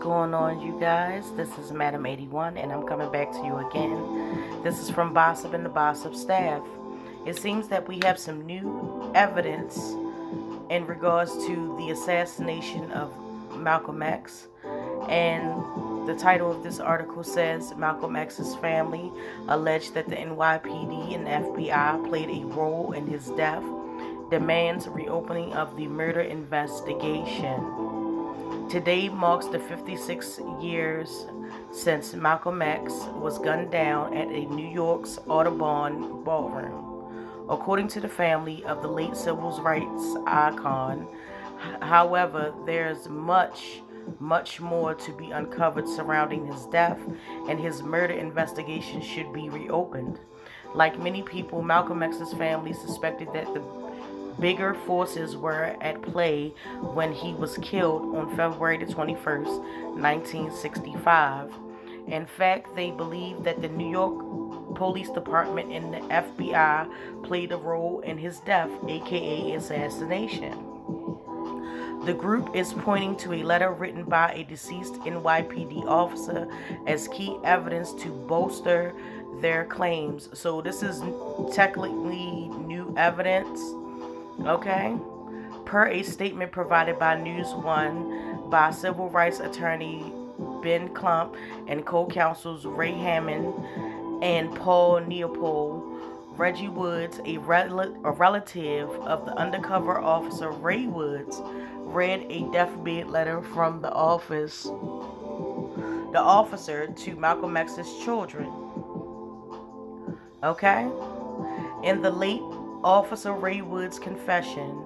going on, you guys? This is Madam 81 and I'm coming back to you again. This is from Bossip and the Bossip staff. It seems that we have some new evidence in regards to the assassination of Malcolm X, and the title of this article says Malcolm X's family alleged that the NYPD and FBI played a role in his death, demands reopening of the murder investigation. Today marks the 56 years since Malcolm X was gunned down at a New York's Audubon Ballroom. According to the family of the late civil rights icon, however, there's much more to be uncovered surrounding his death, and his murder investigation should be reopened. Like many people, Malcolm X's family suspected that the bigger forces were at play when he was killed on February the 21st, 1965. In fact, they believe that the New York Police Department and the FBI played a role in his death, aka assassination. The group is pointing to a letter written by a deceased NYPD officer as key evidence to bolster their claims. So this is technically new evidence. Okay, per a statement provided by News One by civil rights attorney Ben Klump and co-counsels Ray Hammond and Paul Neopold, Reggie Woods, a relative of the undercover officer Ray Woods, read a deathbed letter from the officer to Malcolm X's children. Okay, in the late Officer Ray Woods' confession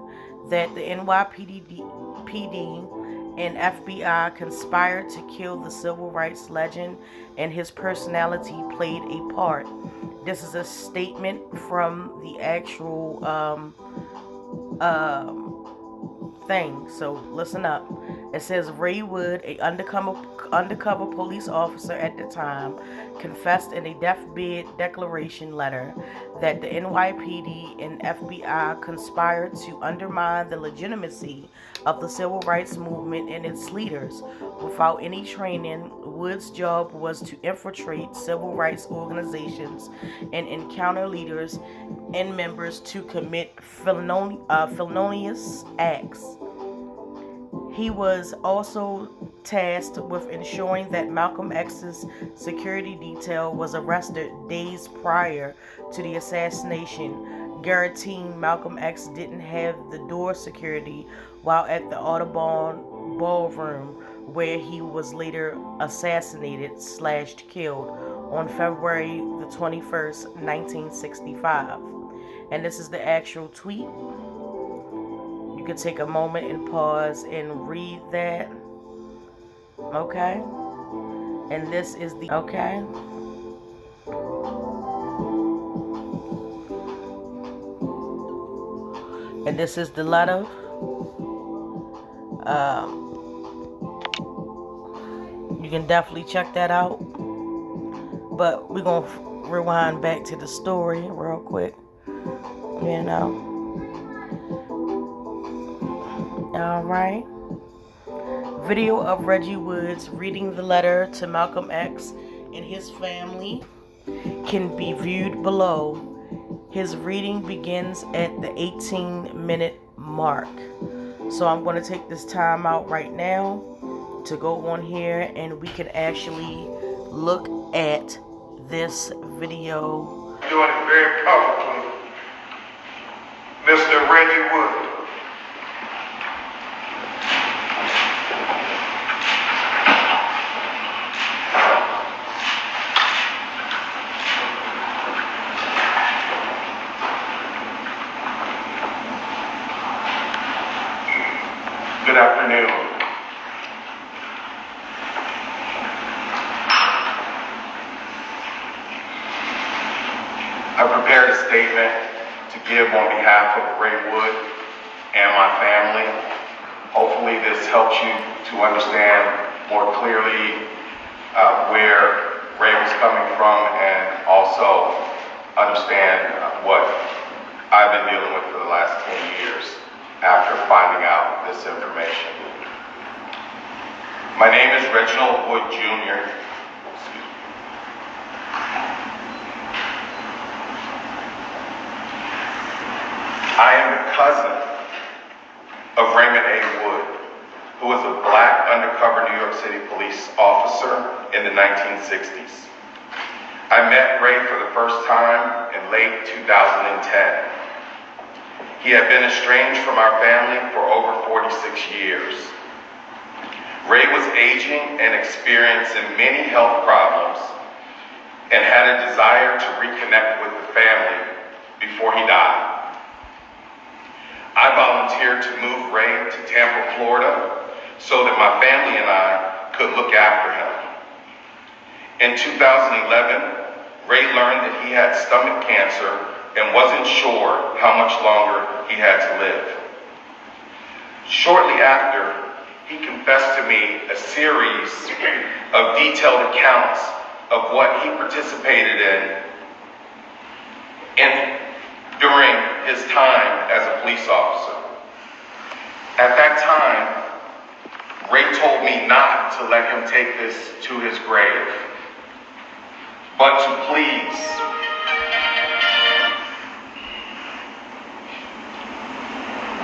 that the NYPD and FBI conspired to kill the civil rights legend and his personality played a part. This is a statement from the actual thing, so listen up. It says Ray Wood, a undercover police officer at the time, confessed in a deathbed declaration letter that the NYPD and FBI conspired to undermine the legitimacy of the civil rights movement and its leaders. Without any training, Wood's job was to infiltrate civil rights organizations and encounter leaders and members to commit felonious acts. He was also tasked with ensuring that Malcolm X's security detail was arrested days prior to the assassination, guaranteeing Malcolm X didn't have the door security while at the Audubon Ballroom, where he was later assassinated/killed on February the 21st, 1965. And this is the actual tweet. You could take a moment and pause and read that. Okay? And this is the okay. And this is the letter. You can definitely check that out. But we're going to rewind back to the story real quick. You know. Alright. Video of Reggie Woods reading the letter to Malcolm X and his family can be viewed below. His reading begins at the 18-minute mark. So I'm going to take this time out right now to go on here and we can actually look at this video. Doing it very powerfully, Mr. Reggie Wood. Good afternoon. I prepared a statement to give on behalf of Ray Wood and my family. Hopefully this helps you to understand more clearly where Ray was coming from, and also understand what I've been dealing with for the last 10 years after finding out this information. My name is Reginald Wood Jr. I am the cousin of Raymond A. Wood, who was a black undercover New York City police officer in the 1960s. I met Ray for the first time in late 2010. He had been estranged from our family for over 46 years. Ray was aging and experiencing many health problems and had a desire to reconnect with the family before he died. I volunteered to move Ray to Tampa, Florida, so that my family and I could look after him. In 2011, Ray learned that he had stomach cancer and wasn't sure how much longer he had to live. Shortly after, he confessed to me a series of detailed accounts of what he participated in during his time as a police officer. At that time, Ray told me not to let him take this to his grave, but to please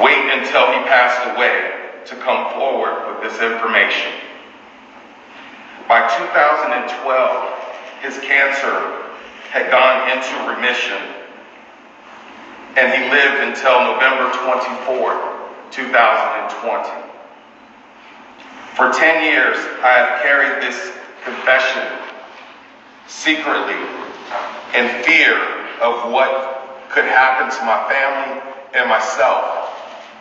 wait until he passed away to come forward with this information. By 2012, his cancer had gone into remission, and he lived until November 24th, 2020. For 10 years, I have carried this confession secretly in fear of what could happen to my family and myself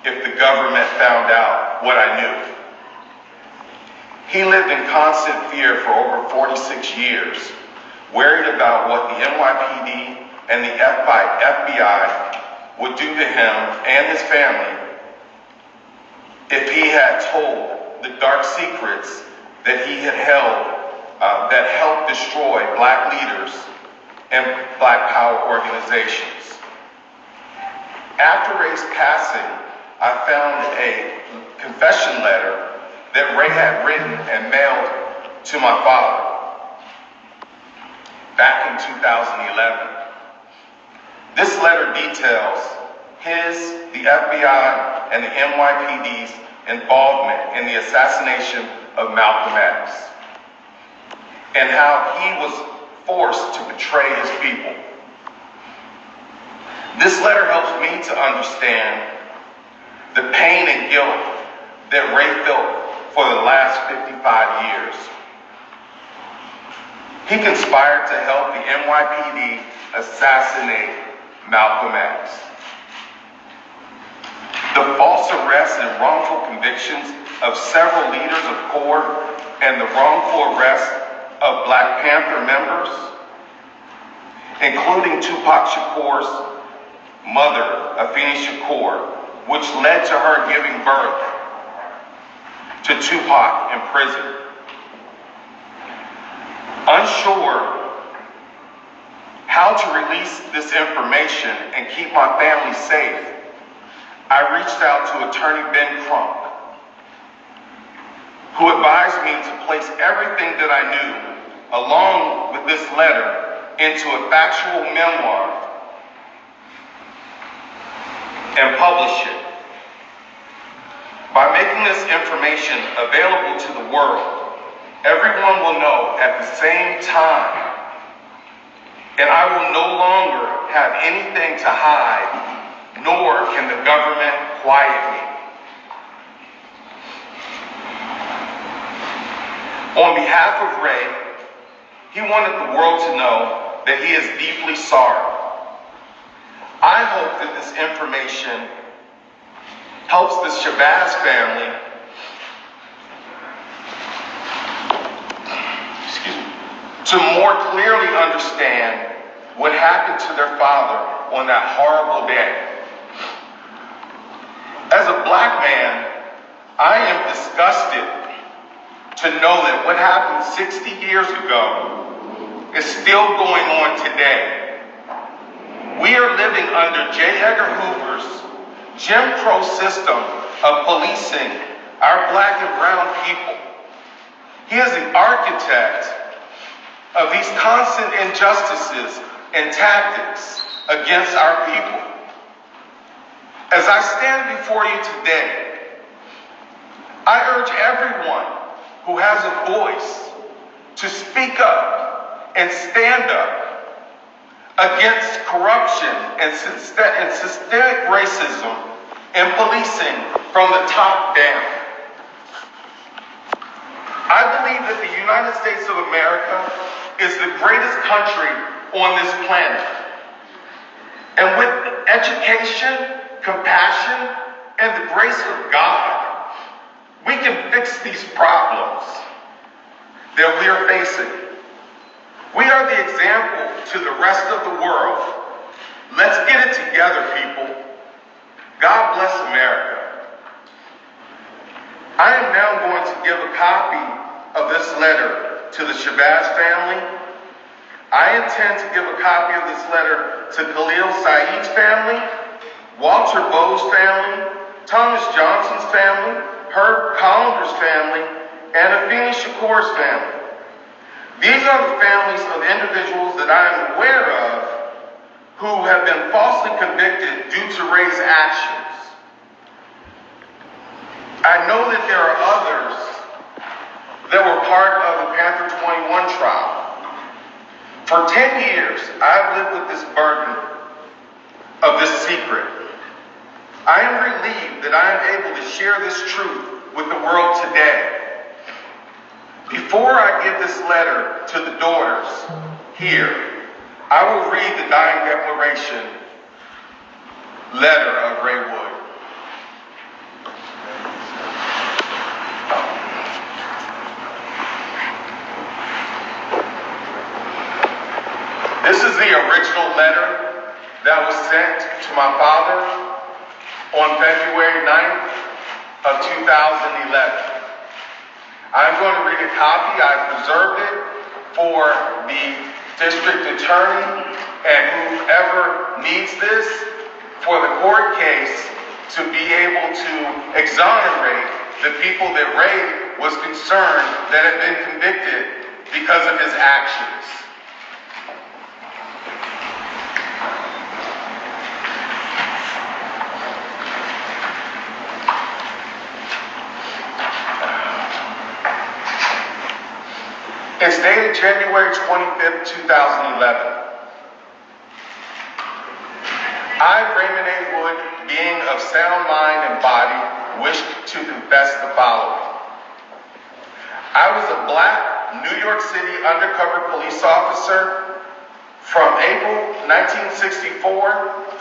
if the government found out what I knew. He lived in constant fear for over 46 years, worried about what the NYPD and the FBI would do to him and his family if he had told the dark secrets that he had held that helped destroy black leaders and black power organizations. After Ray's passing, I found a confession letter that Ray had written and mailed to my father back in 2011. This letter details the FBI, and the NYPD's involvement in the assassination of Malcolm X, and how he was forced to betray his people. This letter helps me to understand the pain and guilt that Ray felt for the last 55 years. He conspired to help the NYPD assassinate Malcolm X. The false arrests and wrongful convictions of several leaders of CORE and the wrongful arrest of Black Panther members, including Tupac Shakur's mother, Afeni Shakur, which led to her giving birth to Tupac in prison. Unsure how to release this information and keep my family safe, I reached out to attorney Ben Crump, who advised me to place everything that I knew, along with this letter, into a factual memoir and publish it. By making this information available to the world, everyone will know at the same time, and I will no longer have anything to hide, nor can the government quiet me. On behalf of Ray, he wanted the world to know that he is deeply sorry. I hope that this information helps the Shabazz family to more clearly understand what happened to their father on that horrible day. As a black man, I am disgusted to know that what happened 60 years ago is still going on today. We are living under J. Edgar Hoover's Jim Crow system of policing our black and brown people. He is the architect of these constant injustices and tactics against our people. As I stand before you today, I urge everyone who has a voice to speak up and stand up against corruption and systemic racism and policing from the top down. I believe that the United States of America is the greatest country on this planet. And with education, compassion, and the grace of God, we can fix these problems that we are facing. We are the example to the rest of the world. Let's get it together, people. God bless America. I am now going to give a copy of this letter to the Shabazz family. I intend to give a copy of this letter to Khalil Saeed's family, Walter Bowe's family, Thomas Johnson's family, Herb Collander's family, and Afeni Shakur's family. These are the families of individuals that I am aware of who have been falsely convicted due to race actions. I know that there are others that were part of the Panther 21 trial. For 10 years, I've lived with this burden of this secret. I am relieved that I am able to share this truth with the world today. Before I give this letter to the daughters here, I will read the dying declaration letter of Ray Wood. This is the original letter that was sent to my father on February 9th of 2011. I'm going to read a copy. I preserved it for the district attorney and whoever needs this for the court case to be able to exonerate the people that Ray was concerned that had been convicted because of his actions. It's dated January 25th, 2011. I, Raymond A. Wood, being of sound mind and body, wish to confess the following. I was a black New York City undercover police officer from April 1964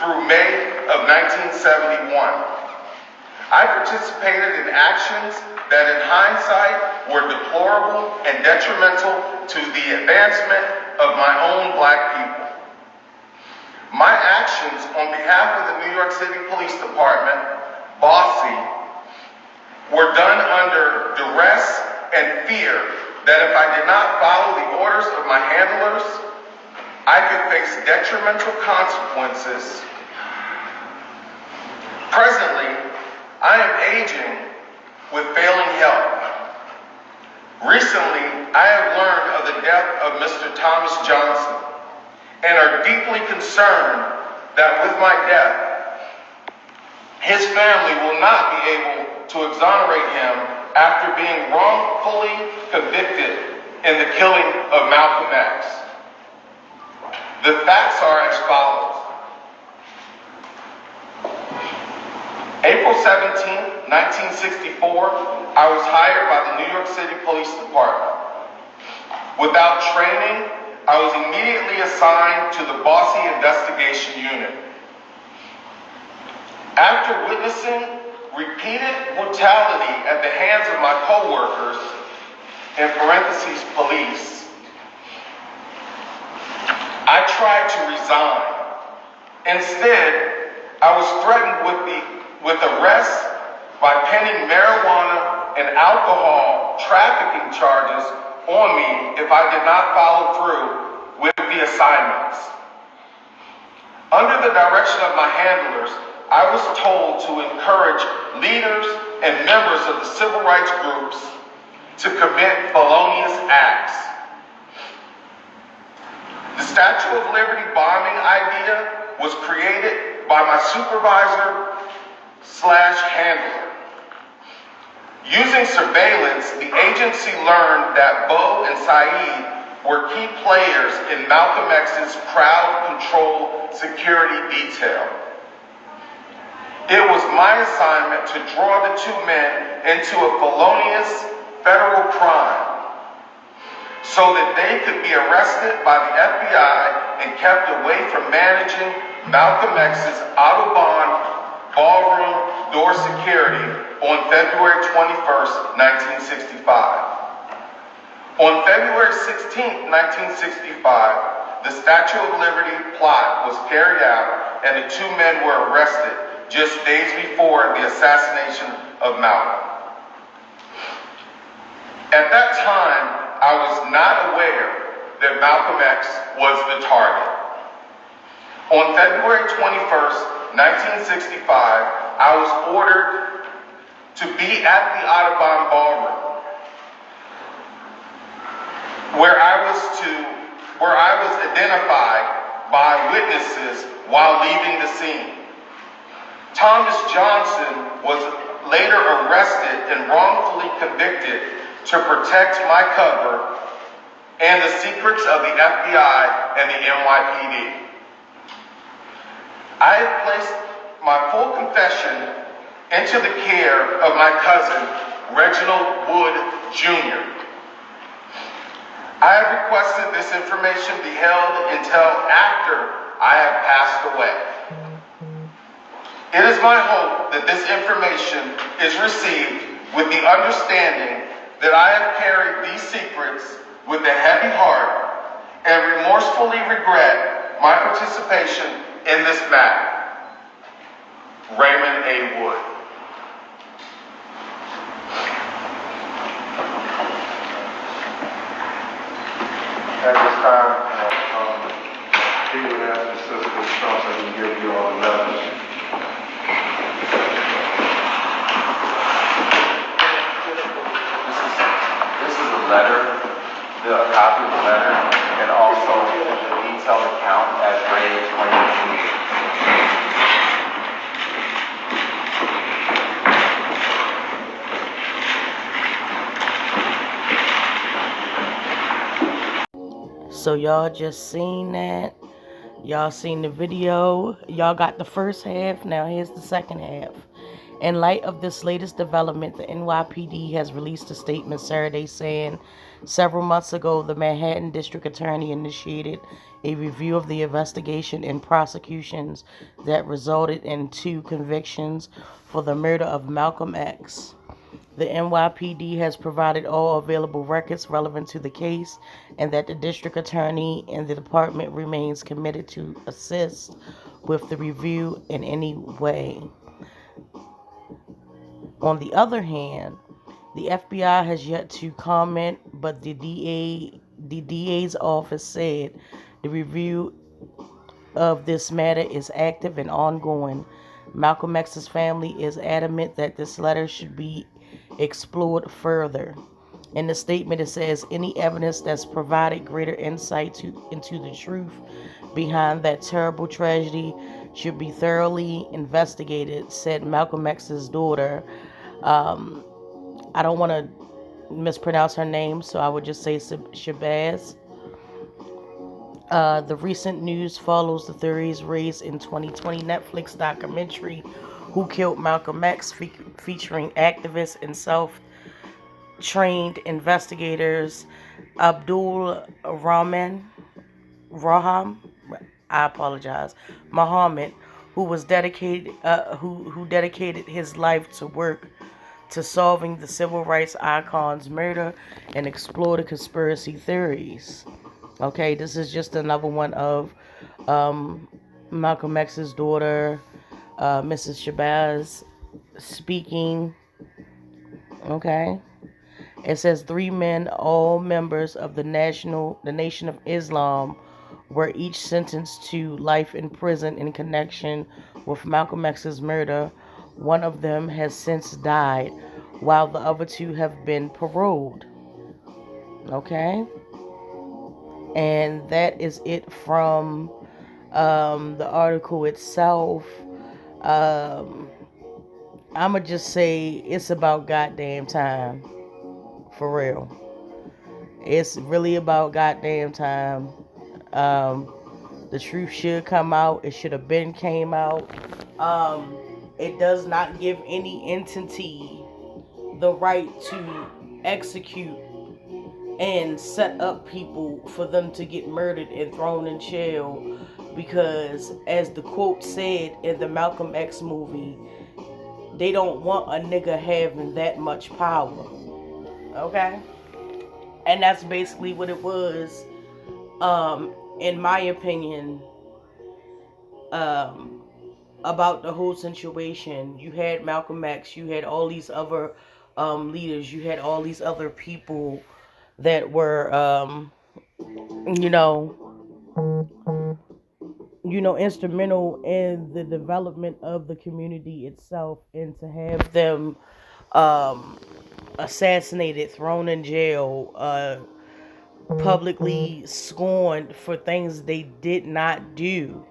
through May of 1971. I participated in actions that in hindsight were deplorable and detrimental to the advancement of my own black people. My actions on behalf of the New York City Police Department, BOSSI, were done under duress and fear that if I did not follow the orders of my handlers, I could face detrimental consequences. Presently, I am aging with failing health. Recently, I have learned of the death of Mr. Thomas Johnson and are deeply concerned that with my death, his family will not be able to exonerate him after being wrongfully convicted in the killing of Malcolm X. The facts are as follows. April 17, 1964, I was hired by the New York City Police Department. Without training, I was immediately assigned to the BOSSI investigation unit. After witnessing repeated brutality at the hands of my co-workers, in parentheses, police, I tried to resign. Instead, I was threatened with arrest by penning marijuana and alcohol trafficking charges on me if I did not follow through with the assignments. Under the direction of my handlers, I was told to encourage leaders and members of the civil rights groups to commit felonious acts. The Statue of Liberty bombing idea was created by my supervisor slash handler. Using surveillance, the agency learned that Bo and Saeed were key players in Malcolm X's crowd control security detail. It was my assignment to draw the two men into a felonious federal crime so that they could be arrested by the FBI and kept away from managing Malcolm X's Audubon Ballroom door security on February 21st, 1965. On February 16th, 1965, the Statue of Liberty plot was carried out and the two men were arrested just days before the assassination of Malcolm. At that time, I was not aware that Malcolm X was the target. On February 21st, 1965, I was ordered to be at the Audubon Ballroom, where I was identified by witnesses while leaving the scene. Thomas Johnson was later arrested and wrongfully convicted to protect my cover and the secrets of the FBI and the NYPD. I had placed my full confession into the care of my cousin, Reginald Wood, Jr. I have requested this information be held until after I have passed away. It is my hope that this information is received with the understanding that I have carried these secrets with a heavy heart and remorsefully regret my participation in this matter. Raymond A. Wood. At this time, he would ask the Assistant Trump so he can give you all the letters. This is a letter, a copy of the letter, and also a detailed account as rated 2018. So y'all just seen that. Y'all seen the video. Y'all got the first half. Now here's the second half. In light of this latest development, the NYPD has released a statement Saturday saying several months ago the Manhattan District Attorney initiated a review of the investigation and prosecutions that resulted in 2 convictions for the murder of Malcolm X. The NYPD has provided all available records relevant to the case, and that the district attorney and the department remains committed to assist with the review in any way. On the other hand, the FBI has yet to comment, but the DA's office said the review of this matter is active and ongoing. Malcolm X's family is adamant that this letter should be explored further. In the statement, it says any evidence that's provided greater insight into the truth behind that terrible tragedy should be thoroughly investigated, said Malcolm X's daughter. I don't want to mispronounce her name, so I would just say Shabazz. The recent news follows the theories raised in 2020 Netflix documentary Who Killed Malcolm X, featuring activists and self-trained investigators Abdul Rahman, Muhammad, who was dedicated his life to work to solving the civil rights icon's murder and explore the conspiracy theories. Okay, this is just another one of Malcolm X's daughter, Mrs. Shabazz, speaking. Okay, it says 3 men, all members of the Nation of Islam, were each sentenced to life in prison in connection with Malcolm X's murder. One of them has since died, while the other 2 have been paroled. Okay? And that is it from the article itself. I'ma just say it's about goddamn time. For real. It's really about goddamn time. The truth should come out. It should have been came out. It does not give any entity the right to execute and set up people for them to get murdered and thrown in jail because, as the quote said in the Malcolm X movie, they don't want a nigga having that much power. Okay? And that's basically what it was, in my opinion, about the whole situation. You had Malcolm X, you had all these other leaders, you had all these other people that were, you know, instrumental in the development of the community itself, and to have them assassinated, thrown in jail, publicly scorned for things they did not do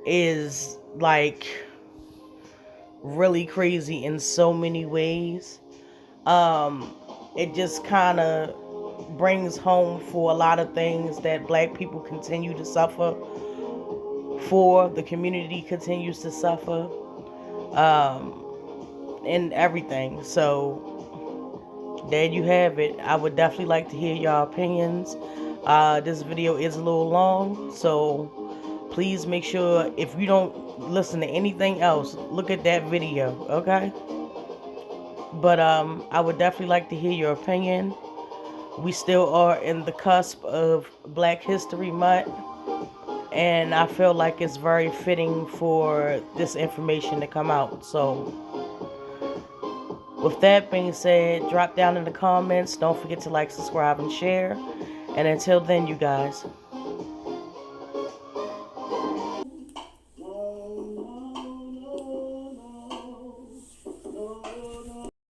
is like really crazy in so many ways. It just kind of brings home for a lot of things that black people continue to suffer for, the community continues to suffer, and everything. So there you have it. I would definitely like to hear your opinions. This video is a little long, so please make sure, if you don't listen to anything else, look at that video, okay? But I would definitely like to hear your opinion. We still are in the cusp of Black History Month, and I feel like it's very fitting for this information to come out. So with that being said, drop down in the comments. Don't forget to like, subscribe, and share. And until then, you guys,